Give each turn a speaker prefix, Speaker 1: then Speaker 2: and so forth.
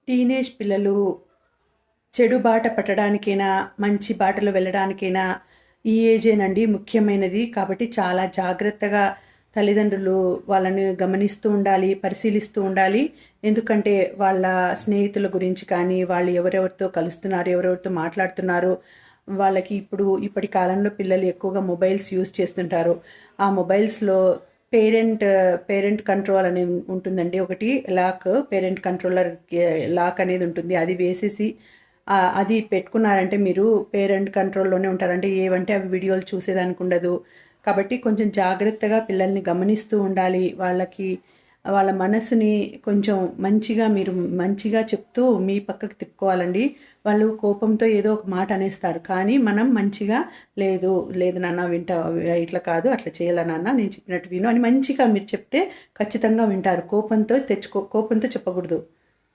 Speaker 1: Teenage పిల్లలు చెడు బాట పట్టడానికైనా, మంచి బాటలో వెళ్ళడానికైనా ఈ ఏజేనండి ముఖ్యమైనది. కాబట్టి చాలా జాగ్రత్తగా తల్లిదండ్రులు వాళ్ళని గమనిస్తూ ఉండాలి, పరిశీలిస్తూ ఉండాలి. ఎందుకంటే వాళ్ళ స్నేహితుల గురించి కానీ, వాళ్ళు ఎవరెవరితో కలుస్తున్నారు, ఎవరెవరితో మాట్లాడుతున్నారు, వాళ్ళకి ఇప్పటి కాలంలో పిల్లలు ఎక్కువగా మొబైల్స్ యూజ్ చేస్తుంటారు. ఆ మొబైల్స్‌లో పేరెంట్ పేరెంట్ కంట్రోల్ అని ఉంటుందండి. ఒకటి పేరెంట్ కంట్రోలర్ లాక్ అనేది ఉంటుంది. అది వేసేసి అది పెట్టుకున్నారంటే మీరు పేరెంట్ కంట్రోల్‌లోనే ఉంటారు. అంటే ఏవంటే అవి వీడియోలు చూసేదానికి ఉండదు. కాబట్టి కొంచెం జాగ్రత్తగా పిల్లల్ని గమనిస్తూ ఉండాలి. వాళ్ళ మనసుని కొంచెం మంచిగా చెప్తూ మీ పక్కకు తిప్పుకోవాలండి. వాళ్ళు కోపంతో ఏదో ఒక మాట అనేస్తారు. కానీ మనం మంచిగా లేదు, లేదు నాన్న ఇట్లా కాదు, అట్లా చేయాలా నాన్న, నేను చెప్పినట్టు విను అని మంచిగా మీరు చెప్తే ఖచ్చితంగా వింటారు. కోపంతో చెప్పకూడదు.